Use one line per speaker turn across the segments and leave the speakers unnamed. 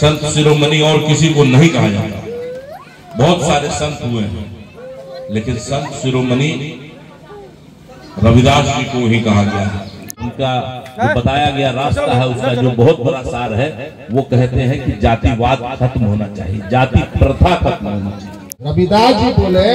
संत शिरोमणि और किसी को नहीं कहा जाता। बहुत सारे संत हुए हैं, लेकिन संत शिरोमणि रविदास जी को ही कहा गया है। उनका जो बताया गया रास्ता है, उसका जो बहुत बड़ा सार है, वो कहते हैं कि जातिवाद खत्म होना चाहिए, जाति प्रथा खत्म होना चाहिए।
रविदास जी बोले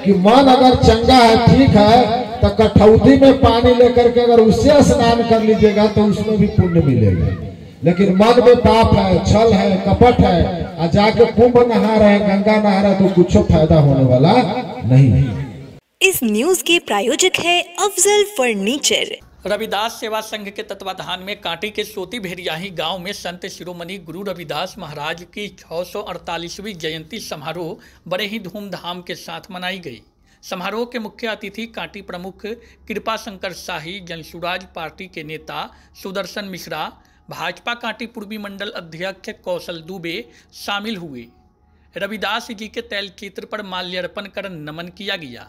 कि मन अगर चंगा है, ठीक है, तो कठौती में पानी लेकर के अगर उससे स्नान कर लीजिएगा तो उसमें भी पुण्य मिलेगा। लेकिन मन में पाप है, छल है, कपट है, और जाके कुंभ नहा रहे, गंगा नहा रहे, तो कुछ फायदा होने वाला नहीं है।
इस न्यूज के प्रायोजक है अफजल फर्नीचर।
रविदास सेवा संघ के तत्वाधान में कांटी के सोती भेड़ियाही गांव में संत शिरोमणि गुरु रविदास महाराज की 648वीं जयंती समारोह बड़े ही धूमधाम के साथ मनाई गई। समारोह के मुख्य अतिथि कांटी प्रमुख कृपा शंकर शाही, जनसुराज पार्टी के नेता सुदर्शन मिश्रा, भाजपा कांटी पूर्वी मंडल अध्यक्ष कौशल दुबे शामिल हुए। रविदास जी के तैलचित्र पर माल्यार्पण कर नमन किया गया।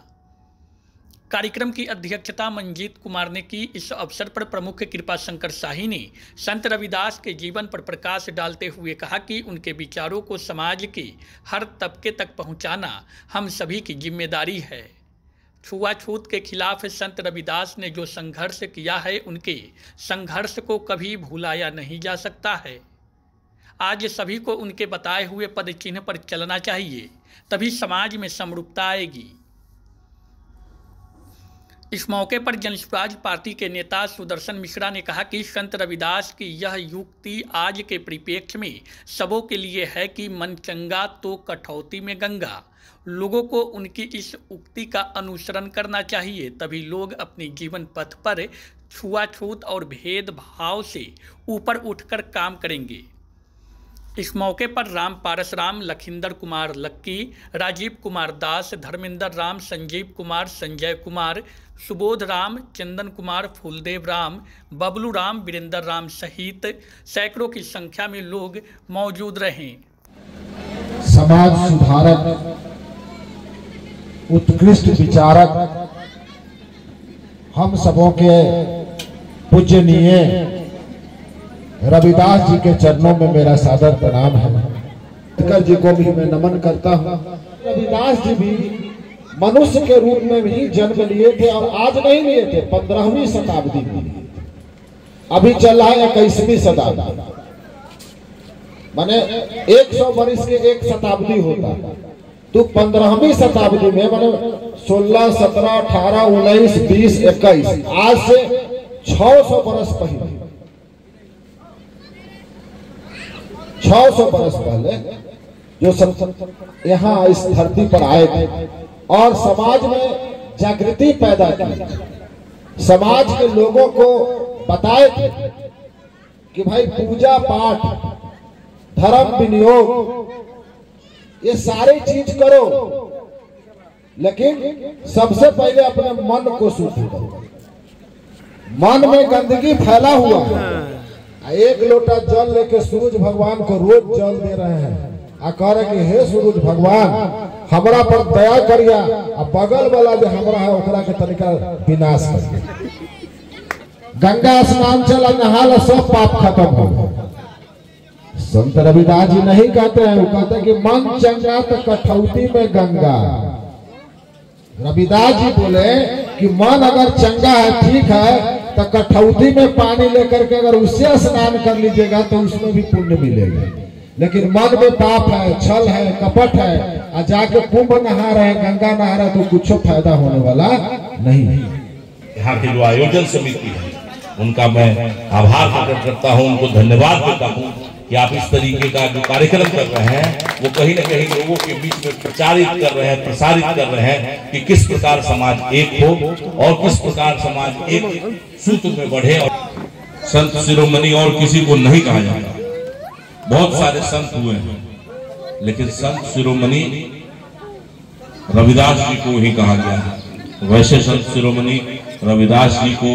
कार्यक्रम की अध्यक्षता मंजीत कुमार ने की। इस अवसर पर प्रमुख कृपा शंकर शाही ने संत रविदास के जीवन पर प्रकाश डालते हुए कहा कि उनके विचारों को समाज के हर तबके तक पहुंचाना हम सभी की जिम्मेदारी है। छुआछूत के खिलाफ संत रविदास ने जो संघर्ष किया है, उनके संघर्ष को कभी भुलाया नहीं जा सकता है। आज सभी को उनके बताए हुए पद चिन्ह पर चलना चाहिए, तभी समाज में समरूपता आएगी। इस मौके पर जनसुराज पार्टी के नेता सुदर्शन मिश्रा ने कहा कि संत रविदास की यह युक्ति आज के परिप्रेक्ष्य में सबों के लिए है कि मन चंगा तो कठौती में गंगा। लोगों को उनकी इस उक्ति का अनुसरण करना चाहिए, तभी लोग अपने जीवन पथ पर छुआछूत और भेदभाव से ऊपर उठकर काम करेंगे। इस मौके पर राम पारसराम, लखिंदर कुमार लक्की, राजीव कुमार दास, धर्मेंद्र राम, संजीव कुमार, संजय कुमार, सुबोध राम, चंदन कुमार, फूलदेव राम, बबलू राम, वीरेंद्र राम सहित सैकड़ों की संख्या में लोग मौजूद रहे।
समाज सुधारक, उत्कृष्ट विचारक, हम सबों के पूजनीय रविदास जी के चरणों में मेरा सादर प्रणाम है। अंबेडकर जी को भी मैं नमन करता हूँ। रविदास जी भी मनुष्य के रूप में भी जन्म लिए थे, और आज नहीं लिए थे, 15वीं शताब्दी में। अभी चल रहा है 21वीं शताब्दी, माने 100 वर्ष के एक शताब्दी होता, तो 15वीं शताब्दी में माने 16, 17, 18, 19, 20, 21, आज से 600 वर्ष पहले, 600 वर्ष पहले जो सब यहाँ इस धरती पर आए थे और समाज में जागृति पैदा की, समाज के लोगों को बताए थे कि भाई पूजा पाठ, धर्म विनियोग, ये सारी चीज करो, लेकिन सबसे पहले अपने मन को शुद्ध करो। मन में गंदगी फैला हुआ है। एक लोटा जल लेके सूरज भगवान को रोज जल दे रहे हैं, आ कह रहे कि हे सूरज भगवान हमरा पर दया करिया, अब बगल वाला जो हमरा है ओकरा के तरीका विनाश कर। गंगा स्नान चला, नहाला, सब पाप खत्म हो। संत रविदास जी नहीं कहते हैं, वो कहते हैं कि मन चंगा तो कठौती में गंगा। रविदास जी बोले कि मन अगर चंगा है, ठीक है, तो कठौती में पानी लेकर के अगर उससे स्नान कर लीजिएगा तो उसमें भी पुण्य मिलेगा। लेकिन मन में पाप है, छल है, कपट है, और जाके कुंभ नहा रहे, गंगा नहा रहे, तो कुछ फायदा होने वाला नहीं है।
यहाँ की जो आयोजन समिति है उनका मैं आभार प्रकट करता हूँ, उनको धन्यवाद देता हूँ कि आप इस तरीके का जो कार्यक्रम कर रहे हैं वो कहीं न कहीं लोगों के बीच में प्रचारित कर रहे हैं, प्रसारित कर रहे हैं कि किस प्रकार समाज एक हो और किस प्रकार समाज एक सूत्र में बढ़े। और संत शिरोमणि और किसी को नहीं कहा जाता। बहुत सारे संत हुए हैं, लेकिन संत शिरोमणि रविदास जी को ही कहा गया है। वैसे संत शिरोमणि रविदास जी को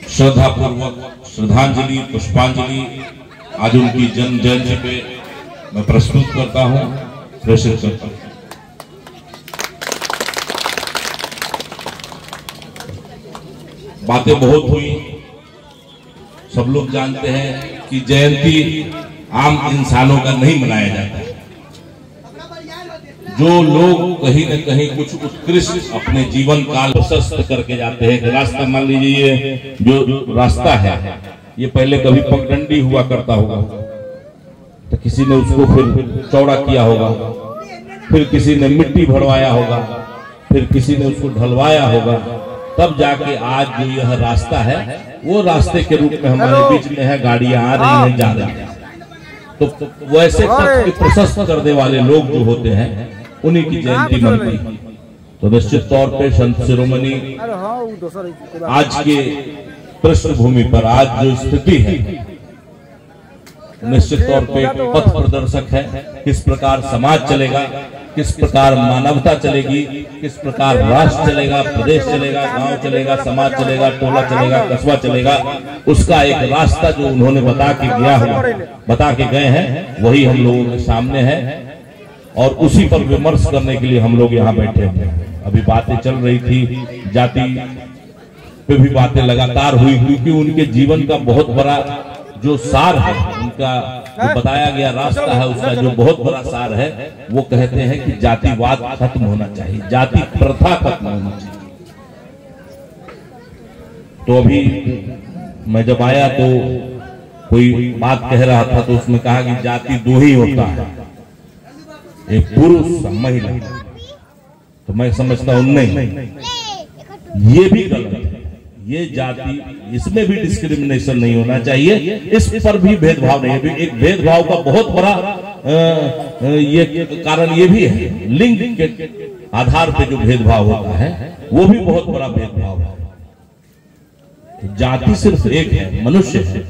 श्रद्धापूर्वक श्रद्धांजलि, पुष्पांजलि आज उनकी जन्म जयंती पे मैं प्रस्तुत करता हूं, प्रेषित करता हूं। बातें बहुत हुई, सब लोग जानते हैं कि जयंती आम इंसानों का नहीं मनाया जाता है। जो लोग कहीं न कहीं कुछ उत्कृष्ट अपने जीवन काल प्रशस्त करके जाते हैं। रास्ता मान लीजिए, ये जो रास्ता है ये पहले कभी पगडंडी हुआ करता होगा, तो किसी ने उसको फिर चौड़ा किया होगा, फिर किसी ने मिट्टी भरवाया होगा, फिर किसी ने उसको ढलवाया होगा, तब जाके आज जो यह रास्ता है वो रास्ते के रूप में हमारे बीच में है। गाड़ियां आ रही हैं, जा रही हैं। तो वैसे तत्व प्रशस्त करने वाले लोग जो होते हैं उन्हीं की जयंती मनती है। तो निश्चित तौर पे संत शिरोमणि आज के पृष्ठभूमि पर, आज जो स्थिति है, निश्चित तौर पे पथ प्रदर्शक है। किस प्रकार समाज चलेगा, किस प्रकार मानवता चलेगी, किस प्रकार राष्ट्र चलेगा, प्रदेश चलेगा, गांव चलेगा, समाज चलेगा, टोला चलेगा, कस्बा चलेगा, उसका एक रास्ता जो उन्होंने बता के गए हैं वही हम लोगों के सामने है। और उसी पर विमर्श करने के लिए हम लोग यहाँ बैठे हैं। अभी बातें चल रही थी, जाति पे भी बातें लगातार हुई, क्योंकि उनके जीवन का बहुत बड़ा जो सार है, उनका जो बताया गया रास्ता है, उसका जो बहुत बड़ा सार है, वो कहते हैं कि जातिवाद खत्म होना चाहिए, जाति प्रथा खत्म होना चाहिए। तो अभी मैं जब आया तो कोई बात कह रहा था, तो उसमें कहा कि जाति दो ही होता है, एक पुरुष महिला। तो मैं समझता हूं नहीं, ये भी गलत है। ये जाति, इसमें भी डिस्क्रिमिनेशन नहीं होना चाहिए, इस पर भी भेदभाव नहीं है। एक भेदभाव का बहुत बड़ा ये कारण ये भी है, लिंग के आधार पे जो भेदभाव होता है वो भी बहुत बड़ा भेदभाव है। तो जाति सिर्फ एक है, मनुष्य है।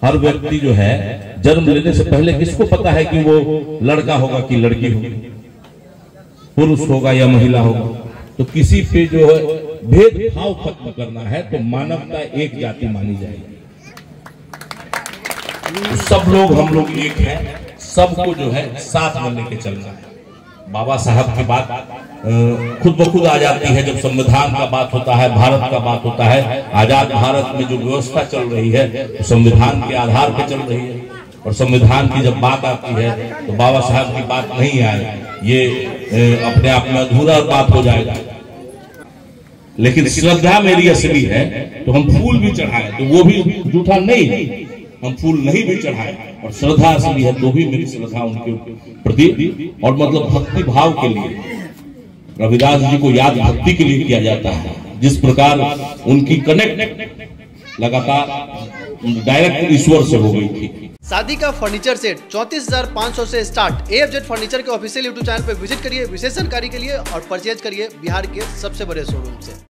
हर व्यक्ति जो है जन्म लेने से पहले किसको पता है कि वो लड़का होगा कि लड़की होगी, पुरुष होगा या महिला होगा। तो किसी पे जो है भेदभाव खत्म करना है तो मानवता एक जाति मानी जाएगी। तो सब लोग, हम लोग एक हैं, सबको जो है साथ में लेके चलना है। बाबा साहब की बात खुद ब खुद आ जाती है जब संविधान का बात होता है, भारत का बात होता है। आजाद भारत में जो व्यवस्था चल रही है तो संविधान के आधार पर चल रही है, और संविधान की जब बात आती है तो बाबा साहब की बात नहीं आए, ये अपने आप में अधूरा बात हो जाएगा। लेकिन श्रद्धा मेरी असली है तो हम फूल भी चढ़ाए तो वो भी झूठा नहीं है, हम फूल नहीं भी चढ़ाए, और श्रद्धा असली है तो भी मेरी श्रद्धा उनके प्रति, और मतलब भक्ति भाव के लिए। रविदास जी को याद भक्ति के लिए किया जाता है। जिस प्रकार उनकी कनेक्ट लगातार डायरेक्ट ईश्वर से हो गई थी।
शादी का फर्नीचर सेट 34,500 से स्टार्ट। AFZ फर्नीचर के ऑफिशियल यूट्यूब चैनल पर विजिट करिए विशेष जानकारी के लिए और परचेज करिए बिहार के सबसे बड़े शोरूम से।